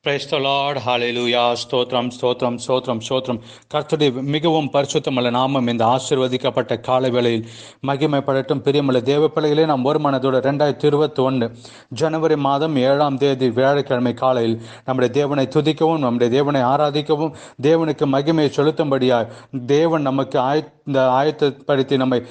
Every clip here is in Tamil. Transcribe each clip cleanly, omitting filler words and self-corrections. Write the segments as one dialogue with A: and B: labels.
A: பிரைஸ் தி லார்ட், ஹalleluya. ஸ்தோத்திரம் ஸ்தோத்திரம் ஸ்தோத்திரம் ஸ்தோத்திரம். கர்த்தருடைய மிகவும் பரிசுத்தமுள்ள நாமம் இந்த ஆசீர்வதிக்கப்பட்ட காலை வேளையில் மகிமைப்படட்டும். பிரியமுள்ள தேவ பிள்ளைகளே, நாம் ஒரு மனதோடு 2021 ஜனவரி மாதம் 7ஆம் தேதி வியாழக்கிழமை காலையில் நம்முடைய தேவனை துதிக்கவும், நம்முடைய தேவனை ஆராதிக்கவும், தேவனுக்கு மகிமையை செலுத்தும்படியாய் தேவன் நமக்கு ஆயத்தப்படுத்தி நம்மை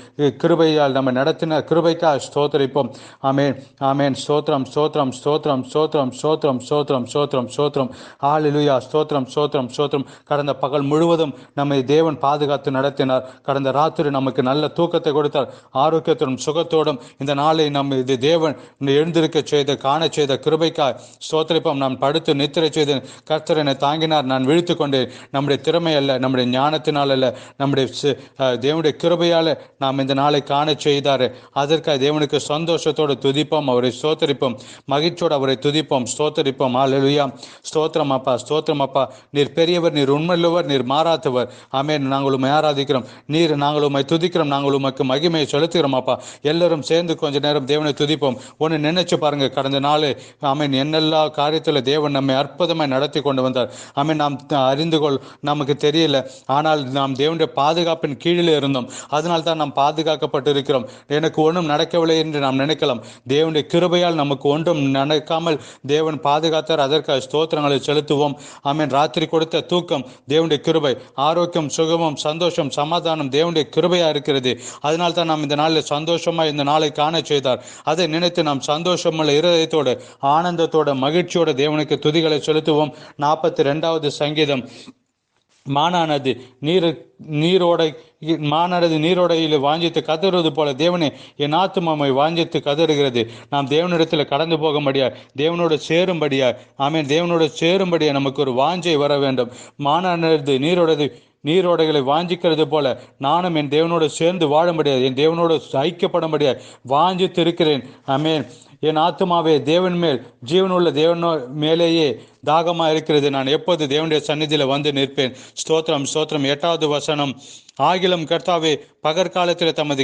A: கிருபையால் நம்மை நடத்தின கிருபைக்காக ஸ்தோத்திரிப்போம். ஆமென் ஆமென். ஸ்தோத்திரம் ஸ்தோத்திரம் ஸ்தோத்திரம் ஸ்தோத்திரம் ஸ்தோத்திரம் ஸ்தோத்திரம் ஸ்தோத்திரம் ஸ்தோத்திரம். ஹல்லேலூயா. ஸ்தோத்திரம் ஸ்தோத்திரம் ஸ்தோத்திரம். கடந்த பகல் முழுவதும் நம்மை தேவன் பாதுகாத்து நடத்தினார். கடந்த ராத்திரி நமக்கு நல்ல தூக்கத்தை கொடுத்தார். ஆரோக்கியத்தோடும் சுகத்தோடும் இந்த நாளை நம்ம இது தேவன் எழுந்திருக்க செய்த காண செய்த கிருபைக்காய் ஸ்தோத்திரிப்போம். நான் படுத்து நித்திரை செய்து கர்த்தர் என்னை தாங்கினார். நான் விழித்து கொண்டேன். நம்முடைய திறமை அல்ல, நம்முடைய ஞானத்தினால் அல்ல, நம்முடைய தேவனுடைய கிருபையால் நாம் இந்த நாளை காண செய்தார். அதற்காக தேவனுக்கு சந்தோஷத்தோடு துதிப்போம், அவரை ஸ்தோத்திரிப்போம், மகிழ்ச்சியோடு அவரை துதிப்போம், ஸ்தோத்திரிப்போம். ஹல்லேலூயா. ஸ்தோத்திரம் அப்பா, ஸ்தோத்திரம் அப்பா. நீர் பெரியவர், நீர் உண்மையுள்ளவர், நீர் மாறாதவர். ஆமென். நாங்கள் உம்மை ஆராதிக்கிறோம், நாங்கள் உம்மை துதிக்கிறோம், நாங்கள் உமக்கு மகிமையை செலுத்துகிறோம் அப்பா. எல்லாரும் சேர்ந்து கொஞ்ச நேரம் தேவனை துதிப்போம். ஒன்று நினைச்சு பாருங்க, கடந்த நாள் ஆமென் என்னெல்லா காரியத்தில் தேவன் நம்மை அற்புதமாய் நடத்தி கொண்டு வந்தார். ஆமென். நாம் அறிந்து கொள் நமக்கு தெரியல, ஆனால் நாம் தேவனுடைய பாதுகாப்பின் கீழில் இருந்தோம். அதனால் தான் நாம் பாதுகாக்கப்பட்டு இருக்கிறோம். எனக்கு ஒன்றும் நடக்கவில்லை என்று நாம் நினைக்கலாம். தேவனுடைய கிருபையால் நமக்கு ஒன்றும் நடக்காமல் தேவன் பாதுகாத்தார். அதற்காக ஸ்தோத்திரங்களை செலுத்துவோம். ஆமென். ராத்திரி கொடுத்த தூக்கம் தேவனுடைய கிருபை, ஆரோக்கியம், சுகமும், சந்தோஷம், சமாதானம் தேவனுடைய கிருபையா இருக்கிறது. அதனால் தான் நாம் இந்த நாளில் சந்தோஷமா இந்த நாளை காண செய்தார். அதை நினைத்து நாம் சந்தோஷமுள்ள இருதயத்தோடு, ஆனந்தத்தோட, மகிழ்ச்சியோட தேவனுக்கு துதிகளை செலுத்துவோம். 42வது சங்கீதம். மானானது நீரோடையில் வாஞ்சித்து கதறுவது போல தேவனே என் ஆத்துமாவை வாஞ்சித்து கதறுகிறது. நாம் தேவனிடத்தில் கடந்து போக முடியாது, தேவனோடு சேரும்படியா. ஆமென். தேவனோடு சேரும்படியா நமக்கு ஒரு வாஞ்சை வர வேண்டும். மானானது நீரோடைகளை வாஞ்சிக்கிறது போல நானும் என் தேவனோடு சேர்ந்து வாழ முடியாது, என் தேவனோடு ஐக்கியப்பட முடியாது, வாஞ்சித்து இருக்கிறேன். ஆமென். என் ஆத்துமாவே தேவன் மேல், ஜீவனுள்ள தேவனோ மேலேயே தாகமாக இருக்கிறது. நான் எப்போது தேவனுடைய சந்நிதியில் வந்து நிற்பேன். ஸ்தோத்திரம் ஸ்தோத்திரம். 8வது வசனம். ஆகிலும் கர்த்தாவே பகற்காலத்தில் தமது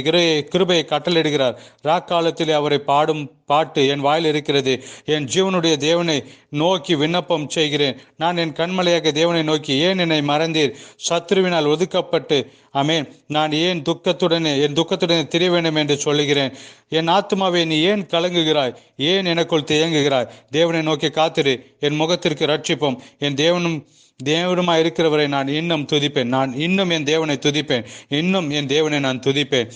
A: கிருபையை கட்டளிடுகிறார். ராக்காலத்தில் அவரை பாடும் பாட்டு என் வாயில் இருக்கிறது. என் ஜீவனுடைய தேவனை நோக்கி விண்ணப்பம் செய்கிறேன். நான் என் கண்மலையாக தேவனை நோக்கி, ஏன் என்னை மறந்தீர்? சத்ருவினால் ஒதுக்கப்பட்டு ஆமென் நான் என் துக்கத்துடனே திரிய வேண்டும் என்று சொல்லுகிறேன். என் ஆத்மாவை நீ ஏன் கலங்குகிறாய்? ஏன் எனக்குள் தியங்குகிறாய்? தேவனை நோக்கி காத்திரு, என் முகத்திற்கு ரட்சிப்போம். என் தேவனுமாய் இருக்கிறவரை நான் இன்னும் துதிப்பேன். நான் இன்னும் என் தேவனை துதிப்பேன். இன்னும் என் தேவனை நான் துதிப்பேன்.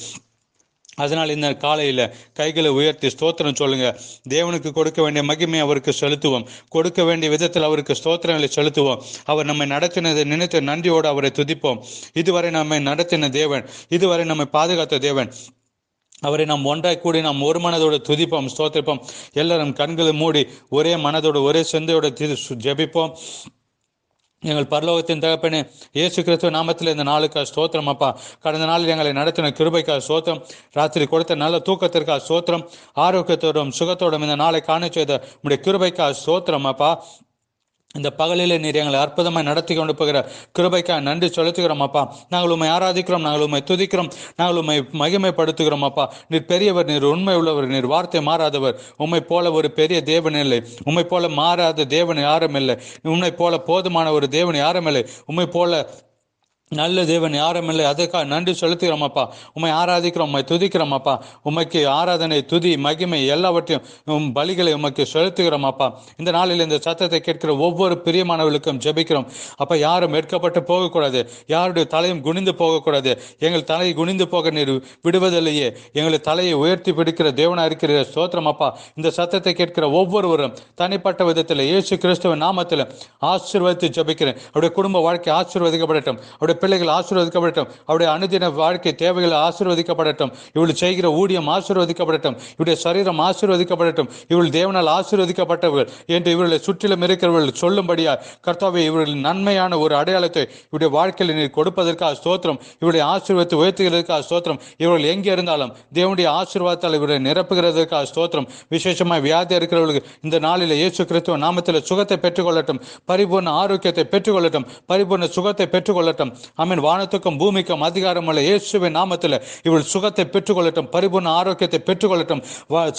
A: அதனால் இந்த காலையில் கைகளை உயர்த்தி ஸ்தோத்திரம் சொல்லுங்க. தேவனுக்கு கொடுக்க வேண்டிய மகிமை அவருக்கு செலுத்துவோம். கொடுக்க வேண்டிய விதத்தில் அவருக்கு ஸ்தோத்திரங்களை செலுத்துவோம். அவர் நம்மை நடத்தினதை நினைத்து நன்றியோடு அவரை துதிப்போம். இதுவரை நம்மை நடத்தின தேவன், இதுவரை நம்மை பாதுகாத்த தேவன், அவரை நாம் ஒன்றாய் கூடி நாம் ஒரு மனதோடு துதிப்போம், ஸ்தோத்திரிப்போம். எல்லாரும் கண்களை மூடி ஒரே மனதோடு ஒரே சிந்தையோடு ஜெபிப்போம். எங்கள் பரலோகத்தின் தகப்பனே, இயேசு கிறிஸ்துவ நாமத்தில் இந்த நாளுக்காக ஸ்தோத்திரம் அப்பா. கடந்த நாளில் எங்களை நடத்தின கிருபைக்காக ஸ்தோத்திரம். ராத்திரி கொடுத்த நல்ல தூக்கத்திற்காக ஸ்தோத்திரம். ஆரோக்கியத்தோடும் சுகத்தோடும் இந்த நாளை காண செய்த உடைய கிருபைக்காக ஸ்தோத்திரம் அப்பா. இந்த பகலிலே நீர் எங்களை அற்புதமாய் நடத்தி கொண்டு போகிற கிருபைக்காக நன்றி செலுத்துகிறோம் அப்பா. நாங்கள் உண்மை ஆராதிக்கிறோம், நாங்கள் உண்மை துதிக்கிறோம், நாங்கள் உண்மை மகிமைப்படுத்துகிறோம் அப்பா. நீர் பெரியவர், நீர் உண்மை உள்ளவர், நீர் வார்த்தை மாறாதவர். உண்மை போல ஒரு பெரிய தேவன் இல்லை, உண்மை போல மாறாத தேவன் யாரும் இல்லை, உண்மை போல போதுமான ஒரு தேவன் யாரும் இல்லை, உண்மை போல நல்ல தேவன் யாரும் இல்லை. அதற்காக நன்றி செலுத்துகிறோம் அப்பா. உண்மை ஆராதிக்கிறோம், உண்மை துதிக்கிறோம் அப்பா. உண்மைக்கு ஆராதனை, துதி, மகிமை எல்லாவற்றையும் பலிகளை உண்மைக்கு செலுத்துகிறோம் அப்பா. இந்த நாளில் இந்த சத்தத்தை கேட்கிற ஒவ்வொரு பிரியமானவர்களுக்கும் ஜெபிக்கிறோம் அப்பா. யாரும் எடுக்கப்பட்டு போகக்கூடாது, யாருடைய தலையும் குனிந்து போகக்கூடாது. எங்கள் தலையை குனிந்து போக நீர் விடுவதில்லையே. எங்களை தலையை உயர்த்தி பிடிக்கிற தேவனாக இருக்கிற ஸ்தோத்திரம் அப்பா. இந்த சத்தத்தை கேட்கிற ஒவ்வொருவரும் தனிப்பட்ட விதத்தில் இயேசு கிறிஸ்துவின் நாமத்தில் ஆசீர்வதித்து ஜெபிக்கிறேன். அவருடைய குடும்ப வாழ்க்கை ஆசீர்வதிக்கப்படட்டும், அவருடைய பிள்ளைகள் ஆசீர்வதிக்கப்படட்டும், அவருடைய அனுதின வாழ்க்கை தேவைகள் ஆசீர்வதிக்கப்படட்டும், இவள் செய்கிற ஊழியம் ஆசீர்வதிக்கப்படட்டும், இவருடைய சரீரம் ஆசீர்வதிக்கப்படட்டும். இவள் தேவனால் ஆசீர்வதிக்கப்பட்டவர்கள் என்று இவர்களை சுற்றிலும் இருக்கிறவர்கள் சொல்லும்படியா கர்த்தாவே இவர்கள் நன்மையான ஒரு அடையாளத்தை இவருடைய வாழ்க்கையில் நீர் கொடுப்பதற்காக ஸ்தோத்திரம். இவருடைய ஆசீர்வாதத்தை உயர்த்துகிறதுக்காக ஸ்தோத்திரம். இவர்கள் எங்கே இருந்தாலும் தேவனுடைய ஆசீர்வாதத்தால் இவரை நிரப்புகிறதற்காக ஸ்தோத்திரம். விசேஷமாக வியாதி இருக்கிறவர்களுக்கு இந்த நாளில் இயேசு கிறிஸ்துவ நாமத்தில் சுகத்தை பெற்றுக்கொள்ளட்டும், பரிபூர்ண ஆரோக்கியத்தை பெற்றுக்கொள்ளட்டும், பரிபூர்ண சுகத்தை பெற்றுக்கொள்ளட்டும். ஆமென். வானத்துக்கும் பூமிக்கும் அதிகாரம் உள்ள இயேசுவின் நாமத்தில் இவள் சுகத்தை பெற்றுக்கொள்ளட்டும், பரிபூர்ண ஆரோக்கியத்தை பெற்றுக்கொள்ளட்டும்.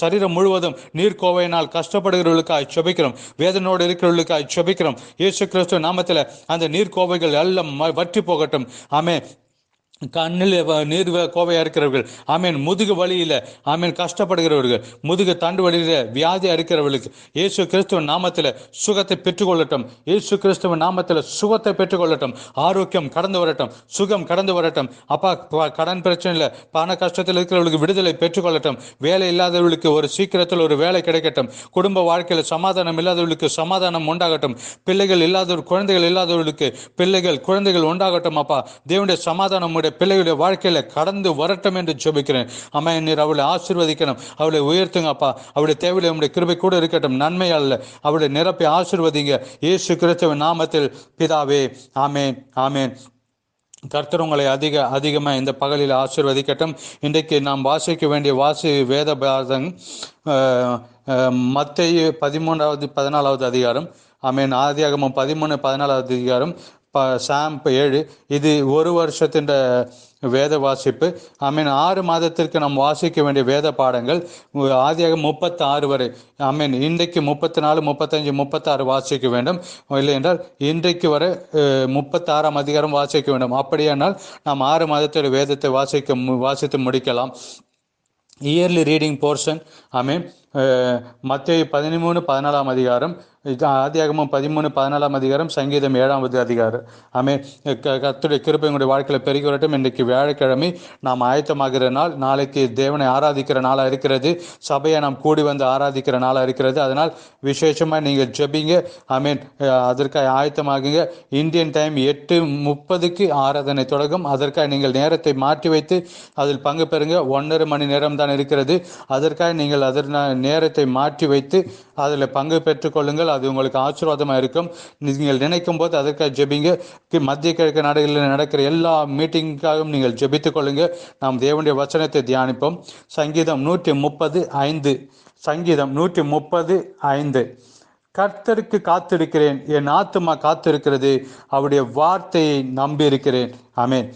A: சரீரம் முழுவதும் நீர்க்கோவையினால் கஷ்டப்படுகிறவர்களுக்காக ஜெபிக்கிறோம், வேதனோடு இருக்கிறவர்களுக்காக ஜெபிக்கிறோம். இயேசு கிறிஸ்து நாமத்தில் அந்த நீர்க்கோவைகள் எல்லாம் வற்றி போகட்டும். ஆமென். கண்ணில் நீர் கோவையாக இருக்கிறவர்கள், ஆமீன், முதுகு வழியில் ஆமீன் கஷ்டப்படுகிறவர்கள், முதுகு தண்டு வழியில் வியாதி இருக்கிறவர்களுக்கு இயேசு கிறிஸ்துவ நாமத்தில் சுகத்தை பெற்றுக்கொள்ளட்டும். இயேசு கிறிஸ்துவ நாமத்தில் சுகத்தை பெற்றுக்கொள்ளட்டும். ஆரோக்கியம் கடந்து வரட்டும், சுகம் கடந்து வரட்டும். அப்பா, கடன் பிரச்சனையில் பண கஷ்டத்தில் இருக்கிறவர்களுக்கு விடுதலை பெற்றுக்கொள்ளட்டும். வேலை இல்லாதவர்களுக்கு ஒரு சீக்கிரத்தில் ஒரு வேலை கிடைக்கட்டும். குடும்ப வாழ்க்கையில் சமாதானம் இல்லாதவர்களுக்கு சமாதானம் உண்டாகட்டும். பிள்ளைகள் இல்லாதவர், குழந்தைகள் இல்லாதவர்களுக்கு குழந்தைகள் உண்டாகட்டும். அப்பா, தேவனுடைய சமாதானம் பிள்ளைகளுடைய வாழ்க்கையில கடந்து வரட்டும் என்று ஜெபிக்கிறேன். அம்மா, நீர் அவளை ஆசீர்வதிக்கணும், அவளை உயர்த்துங்க அப்பா. அவளுடைய தேவையில்லை உங்களுடைய கிருபை கூட இருக்கட்டும். நன்மை அல்ல, அவளை நிரப்பி ஆசீர்வதிங்க இயேசு கிறிஸ்துவின் நாமத்தில் பிதாவே, ஆமேன், ஆமேன். கர்த்தர் உங்களை அதிகமாக இந்த பகலில் ஆசீர்வதிக்கட்டும். இன்றைக்கு நாம் வாசிக்க வேண்டிய வேத பாகம் மத்தேயு 13-14 அதிகாரம். ஆமேன். ஆதியாகமம் 13-14 அதிகாரம். சாம் 7. இது ஒரு வருஷத்தின் வேத வாசிப்பு. ஆமீன். 6 மாதத்திற்கு நாம் வாசிக்க வேண்டிய வேத பாடங்கள் ஆதியாக 36 வரை. ஆமீன். இன்றைக்கு 34, 35, 36 வாசிக்க வேண்டும். இல்லை என்றால் இன்றைக்கு வரை 36ஆம் அதிகாரம் வாசிக்க வேண்டும். அப்படியானால் நாம் 6 மாதத்தில் வேதத்தை வாசித்து முடிக்கலாம். Early reading portion. ஆமீன். மத்தேயு 13-14 அதிகாரம், ஆதியாகமம் 13-14 அதிகாரம், சங்கீதம் 7வது அதிகாரம். ஆமீன். கர்த்தருடைய கிருபை உங்களுடைய வாழ்க்கையில் பெருகி வரட்டும். இன்றைக்கு வியாழக்கிழமை நாம் ஆயத்தமாகிற நாள். நாளைக்கு தேவனை ஆராதிக்கிற நாளாக இருக்கிறது. சபையை நாம் கூடி வந்து ஆராதிக்கிற நாளாக இருக்கிறது. அதனால் விசேஷமாக நீங்கள் ஜெபிங்க. ஆமீன். அதற்காக ஆயத்தமாகுங்க. இந்தியன் டைம் 8:30 ஆராதனை தொடங்கும். அதற்காக நீங்கள் நேரத்தை மாற்றி வைத்து அதில் பங்கு பெறுங்க. 1.5 மணி நேரம் தான் இருக்கிறது. அதற்காக நீங்கள் நேரத்தை மாற்றி வைத்து அதில் பங்கு பெற்றுக்கொள்ளுங்கள். அது உங்களுக்கு ஆசீர்வாதமாக இருக்கும். நீங்கள் நினைக்கும் போது அதற்காக ஜெபிங்க. மத்திய கிழக்கு நாடுகளில் நடக்கிற எல்லா மீட்டிங்காகவும் நீங்கள் ஜெபித்துக் கொள்ளுங்க. நாம் தேவனுடைய வசனத்தை தியானிப்போம். சங்கீதம் 130:5. சங்கீதம் 130:5. கர்த்தருக்கு காத்திருக்கிறேன், என் ஆத்துமா காத்திருக்கிறது, அவருடைய வார்த்தையை நம்பி இருக்கிறேன். ஆமேன்.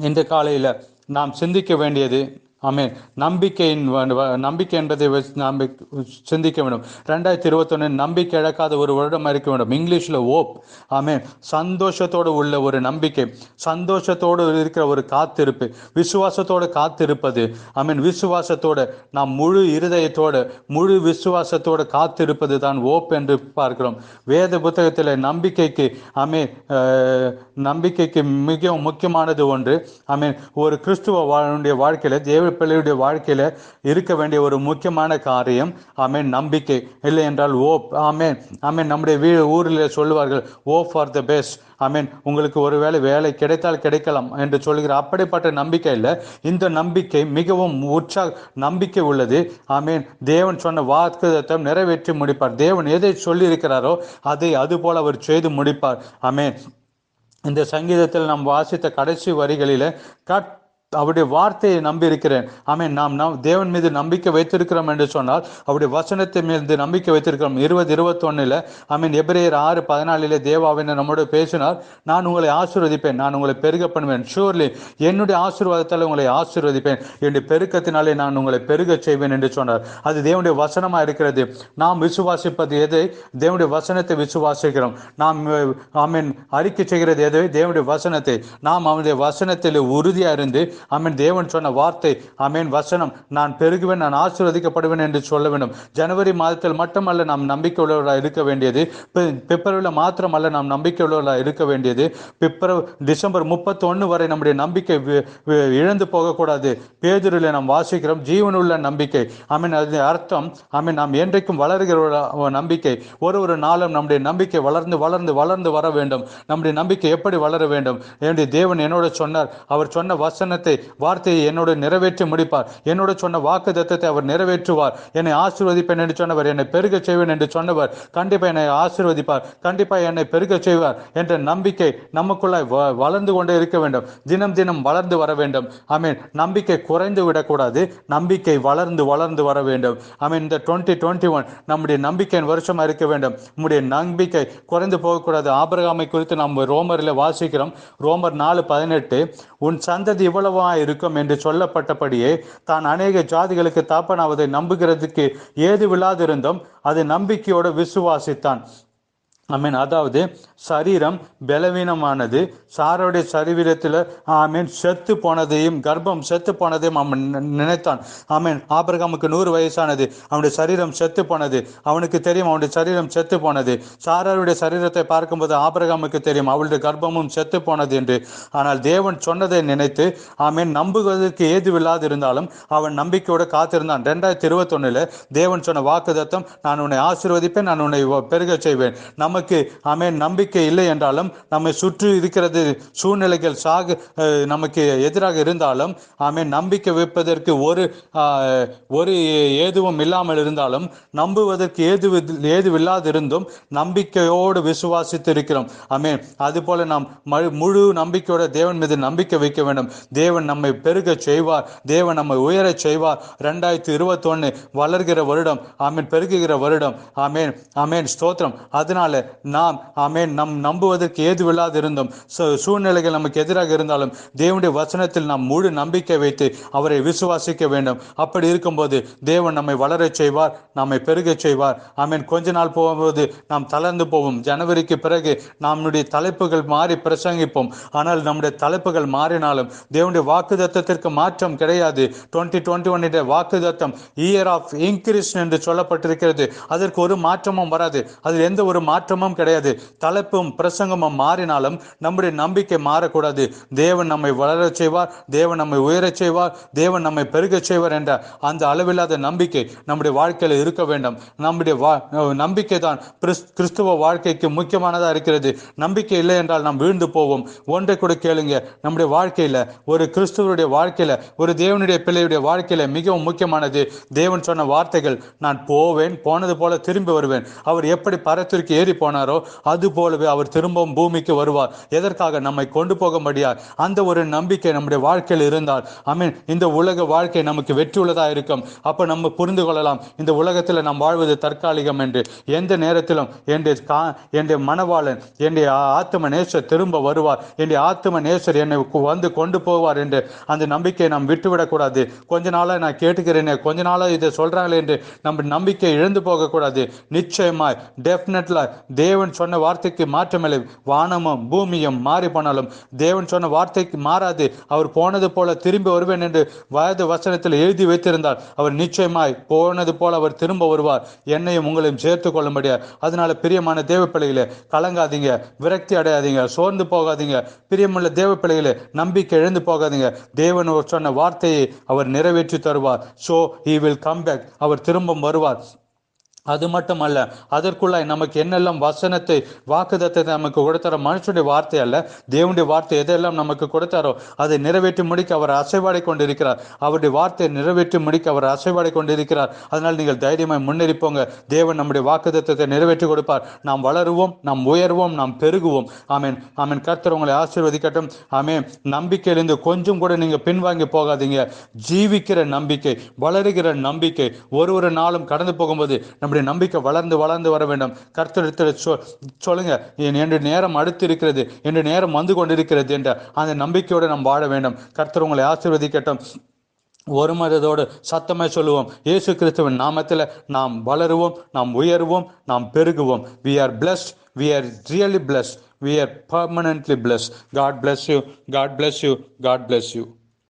A: இந்த காலையில் நாம் சிந்திக்க வேண்டியது, ஆமேன், நம்பிக்கை என்பதை நாம் சிந்திக்க வேண்டும். 2021 நம்பிக்கை இழக்காத ஒரு வருடம் இருக்க வேண்டும். இங்கிலீஷில் ஓப். ஆமேன். சந்தோஷத்தோடு உள்ள ஒரு நம்பிக்கை, சந்தோஷத்தோடு இருக்கிற ஒரு காத்திருப்பு, விசுவாசத்தோடு காத்திருப்பது. ஆமேன். விசுவாசத்தோடு நாம் முழு இருதயத்தோடு முழு விசுவாசத்தோடு காத்திருப்பது தான் ஓப் என்று பார்க்கிறோம். வேத புத்தகத்தில் நம்பிக்கைக்கு நம்பிக்கைக்கு மிகவும் முக்கியமானது ஒன்று. ஆமேன். ஒரு கிறிஸ்துவ வாழ்க்கையில், தேவ பிள்ளையுடைய வாழ்க்கையில இருக்க வேண்டிய ஒரு முக்கியமான காரியம், ஆமேன், நம்பிக்கை. இல்லை என்றால் ஓப். ஆமேன், ஆமேன். நம்முடைய ஊரில் சொல்லுவார்கள், ஓப் ஃபார் த பெஸ்ட். ஆமேன். உங்களுக்கு ஒரு வேலை கிடைத்தால் கிடைக்கலாம் என்று சொல்கிற அப்படிப்பட்ட நம்பிக்கை இல்லை. இந்த நம்பிக்கை மிகவும் நம்பிக்கை உள்ளது. ஆமேன். தேவன் சொன்ன வாக்குத்தத்தம் நிறைவேற்றி முடிப்பார். தேவன் எதை சொல்லி இருக்கிறாரோ அதை அதுபோல அவர் செய்து முடிப்பார். ஆமேன். இந்த சங்கீதத்தில் நாம் வாசித்த கடைசி வரிகளில் அவருடைய வார்த்தையை நம்பி இருக்கிறேன். ஆமேன். நாம் தேவன் மீது நம்பிக்கை வைத்திருக்கிறோம் என்று சொன்னால் அவருடைய வசனத்தை மீது நம்பிக்கை வைத்திருக்கிறோம். 20-21 ஆமேன். எபிரேயர் 6:14 தேவாவினர் நம்மோடு பேசினார். நான் உங்களை ஆசீர்வதிப்பேன், நான் உங்களை பெருக பண்ணுவேன். ஷூர்லி, என்னுடைய ஆசீர்வாதத்தால் உங்களை ஆசீர்வதிப்பேன், என்னுடைய பெருக்கத்தினாலே நான் உங்களை பெருக செய்வேன் என்று சொன்னார். அது தேவனுடைய வசனமாக இருக்கிறது. நாம் விசுவாசிப்பது எதை? தேவனுடைய வசனத்தை விசுவாசிக்கிறோம். நாம் ஆமேன் அறிக்கை செய்கிறது எதை? தேவனுடைய வசனத்தை. நாம் அவனுடைய வசனத்தில் உறுதியாக இருந்து, ஆமேன், தேவன் சொன்ன வார்த்தை, ஆமேன், வசனம், நான் பெருகுவேன், நான் ஆசீர்வதிக்கப்படுவேன் என்று சொல்ல வேண்டும். ஜனவரி மாதத்தில் மட்டுமல்ல நாம் நம்பிக்கை உள்ளவர்களாக இருக்க வேண்டியது. பிப்ரவரியில் மாத்திரமல்ல நாம் நம்பிக்கை உள்ளவர்களாக இருக்க வேண்டியது. டிசம்பர் 31 வரை நம்முடைய நம்பிக்கை இழந்து போகக்கூடாது. பேதுருவில் நாம் வாசிக்கிறோம், ஜீவனுள்ள நம்பிக்கை. ஆமேன். அது அர்த்தம், ஆமேன், நாம் என்றைக்கும் வளர்கிற நம்பிக்கை. ஒரு நாளும் நம்முடைய நம்பிக்கை வளர்ந்து வளர்ந்து வளர்ந்து வர வேண்டும். நம்முடைய நம்பிக்கை எப்படி வளர வேண்டும்? என்னுடைய தேவன் என்னோட சொன்னார். அவர் சொன்ன வசனத்தை வார்த்தையை என்னோடு நிறைவேற்றி முடிப்பார். என்னோடு சொன்ன வாக்குத்தத்தத்தை அவர் நிறைவேற்றுவார். என்னை ஆசீர்வதிப்பேன் என்று சொன்னவர், என்னை பெருக செய்வேன் என்று சொன்னவர் கண்டிப்பாக என்னை ஆசீர்வதிப்பார், கண்டிப்பாக என்னை பெருக செய்வார் என்ற நம்பிக்கை நமக்குள்ளாய் வளர்ந்து கொண்டே இருக்க வேண்டும். தினம் தினம் வளர்ந்து வர வேண்டும். ஆமென். நம்பிக்கை குறைந்து விடக்கூடாது, நம்பிக்கை வளர்ந்து வளர்ந்து வர வேண்டும். ஆமென். இந்த 2021 நம்முடைய நம்பிக்கையின் வருஷமா இருக்க வேண்டும். நம்முடைய நம்பிக்கை குறைந்து போகக்கூடாது. ஆபிரகாமை குறித்து நாம் ரோமரில் வாசிக்கிறோம். ரோமர் 4:18, உன் சந்ததி இவ்வளவா இருக்கும் என்று சொல்லப்பட்டபடியே தான் அநேக ஜாதிகளுக்கு தாப்பனாவதை நம்புகிறதுக்கு ஏதுவில்லாதிருந்தும் அது நம்பிக்கையோடு விசுவாசித்தான். ஆமீன். அதாவது சரீரம் பலவீனமானது, சாரோடைய சரீரத்தில் ஆமீன் செத்து போனதையும் கர்ப்பம் செத்து போனதையும் அவன் நினைத்தான். ஆமீன். ஆபிரகாமுக்கு 100 வயசானது, அவனுடைய சரீரம் செத்து போனது. அவனுக்கு தெரியும் அவனுடைய சரீரம் செத்து போனது. சாராருடைய சரீரத்தை பார்க்கும்போது ஆபிரகாமுக்கு தெரியும் அவளுடைய கர்ப்பமும் செத்து போனது என்று. ஆனால் தேவன் சொன்னதை நினைத்து ஆமீன் நம்புவதற்கு ஏதுவில்லாது இருந்தாலும் அவன் நம்பிக்கையோடு காத்திருந்தான். 2021 தேவன் சொன்ன வாக்குத்தத்தம், நான் உன்னை ஆசீர்வதிப்பேன், நான் உன்னை பெருக செய்வேன். நமக்கு ஆமென் நம்பிக்கை இல்லை என்றாலும், நம்மை சுற்றி இருக்கிறது சூழ்நிலைகள் நமக்கு எதிராக இருந்தாலும், ஆமென் நம்பிக்கை வைப்பதற்கு ஒரு ஏதுவும் இல்லாமல் இருந்தாலும், நம்புவதற்கு ஏதுவில்லாது இருந்தும் நம்பிக்கையோடு விசுவாசித்து இருக்கிறோம். ஆமென். அதுபோல நாம் முழு நம்பிக்கையோட தேவன் மீது நம்பிக்கை வைக்க வேண்டும். தேவன் நம்மை பெருக செய்வார், தேவன் நம்மை உயர செய்வார். 2021 வளர்கிற வருடம், ஆமென், பெருகுகிற வருடம். ஆமென் ஆமென் ஸ்தோத்திரம். அதனால நாம் ஆமென் நம்புவதற்கு ஏதுவில்லாது இருந்தும், சூழ்நிலைகள் நமக்கு எதிராக இருந்தாலும் தேவனுடைய வசனத்தில் நாம் முழு நம்பிக்கை வைத்து அவரை விசுவாசிக்க வேண்டும். அப்படி இருக்கும்போது தேவன் நம்மை வளரச் செய்வார், நம்மை பெருகச் செய்வார். ஆமென். கொஞ்ச நாள் போகும்போது நாம் தளர்ந்து போவோம். ஜனவரிக்கு பிறகு நம்முடைய தலைப்புகள் மாறி பிரசங்கிப்போம். ஆனால் நம்முடைய தலைப்புகள் மாறினாலும் தேவனுடைய வாக்குத்தத்தத்திற்கு மாற்றம் கிடையாது. 2021 வாக்குத்தத்தம் இயர் ஆஃப் இன்கிரீஸ் என்று சொல்லப்பட்டிருக்கிறது. அதற்கு ஒரு மாற்றமும் வராது. அதில் எந்த ஒரு மாற்றமும் கிடையாது. தலைப்பும் பிரசங்கமும் மாறினாலும் நம்முடைய நம்பிக்கை மாறக்கூடாது. தேவன் நம்மை வளரச் செய்வார், தேவன் நம்மை உயரச் செய்வார், தேவன் நம்மை பெருகச் செய்வார் என்ற அந்த அளவில்லாத நம்பிக்கை நம்முடைய வாழ்க்கையில் இருக்க வேண்டும். நம்முடைய நம்பிக்கை தான் கிறிஸ்துவ வாழ்க்கைக்கு முக்கியமானதாக இருக்கிறது. நம்பிக்கை இல்லை என்றால் நாம் வீழ்ந்து போவோம். ஒன்றை கூட கேளுங்க, நம்முடைய வாழ்க்கையில், ஒரு கிறிஸ்துவனுடைய வாழ்க்கையில், ஒரு தேவனுடைய பிள்ளையுடைய வாழ்க்கையில் மிகவும் முக்கியமானது தேவன் சொன்ன வார்த்தைகள். நான் போவேன், போனது போல திரும்பி வருவேன். அவர் எப்படி பரத்திற்கு ஏறி போனாரோ அது போலவே அவர் திரும்பவும் பூமிக்கு வருவார். எதற்காக? நம்மை கொண்டு போக முடியாது. அந்த ஒரு நம்பிக்கை நம்முடைய வாழ்க்கையில் இருந்தால் ஆமென் இந்த உலக வாழ்க்கை நமக்கு வெற்றி உள்ளதாக இருக்கும். அப்ப நம்ம புரிந்து கொள்ளலாம், இந்த உலகத்தில் நாம் வாழ்வது தற்காலிகம் என்று. எந்த நேரத்திலும் என்னுடைய மனவாளன், என்னுடைய ஆத்ம நேசர் திரும்ப வருவார், என்னுடைய ஆத்ம நேசர் என்னை வந்து கொண்டு போவார் என்று அந்த நம்பிக்கையை நாம் விட்டுவிடக்கூடாது. கொஞ்ச நாளாக நான் கேட்டுக்கிறேனே, கொஞ்ச நாளாக இதை சொல்றாங்களே என்று நம்ம நம்பிக்கை இழந்து போகக்கூடாது. நிச்சயமாய் டெஃபினெட்லா தேவன் சொன்ன வார்த்தைக்கு மாற்றமில்லை. வானமும் பூமியும் மாறி போனாலும் தேவன் சொன்ன வார்த்தைக்கு மாறாது. அவர் போனது போல திரும்பி வருவேன் என்று வயது வசனத்தில் எழுதி வைத்திருந்தார். அவர் நிச்சயமாய் போனது போல அவர் திரும்ப வருவார், என்னையும் உங்களையும் சேர்த்து கொள்ள முடியாது. அதனால பிரியமான தேவ பிள்ளைகளே, கலங்காதீங்க, விரக்தி அடையாதீங்க, சோர்ந்து போகாதீங்க. பிரியமுள்ள தேவ பிள்ளைகளே, நம்பிக்கை எழுந்து போகாதீங்க. தேவன் சொன்ன வார்த்தையை அவர் நிறைவேற்றி தருவார். So he will come back. அவர் திரும்ப வருவார். அது மட்டுமல்ல, அதற்குள்ளாய் நமக்கு என்னெல்லாம் வசனத்தை வாக்குத்தத்தை நமக்கு கொடுத்தாரோ, மனுஷனுடைய வார்த்தை அல்ல, தேவனுடைய வார்த்தை எதெல்லாம் நமக்கு கொடுத்தாரோ அதை நிறைவேற்றி முடிக்க அவர் அசைவாடி கொண்டிருக்கிறார். அவருடைய வார்த்தையை நிறைவேற்றி முடிக்க அவர் அசைவாடி கொண்டிருக்கிறார். அதனால் நீங்கள் தைரியமாய் முன்னேறிப்போங்க. தேவன் நம்முடைய வாக்குத்தத்தை நிறைவேற்றி கொடுப்பார். நாம் வளருவோம், நாம் உயர்வோம், நாம் பெருகுவோம். ஆமென் ஆமென். கர்த்தர் உங்களை ஆசீர்வதிக்கட்டும். ஆமென். நம்பிக்கையிலிருந்து கொஞ்சம் கூட நீங்க பின்வாங்கி போகாதீங்க. ஜீவிக்கிற நம்பிக்கை, வளருகிற நம்பிக்கை, ஒரு நாளும் கடந்து போகும்போது நம்முடைய நம்பிக்கை வளர்ந்து வளர்ந்து வர வேண்டும். கர்த்தரிடத்தில் சொல்லுங்க, என்னுடைய நேரம் அடுத்து இருக்கிறது, என்னுடைய நேரம் வந்து கொண்டிருக்கிறது என்ற அந்த நம்பிக்கையோடு நாம் வாழ வேண்டும். கர்த்தர் உங்களை ஆசீர்வதிக்கட்டும். ஒரு மனதோடு சத்தமாய் சொல்லுவோம், இயேசு கிறிஸ்துவின் நாமத்தில் நாம் வளருவோம், நாம் உயர்வோம், நாம் பெருகுவோம். We are blessed, we are really blessed, we are permanently blessed. God bless you, God bless you, God bless you.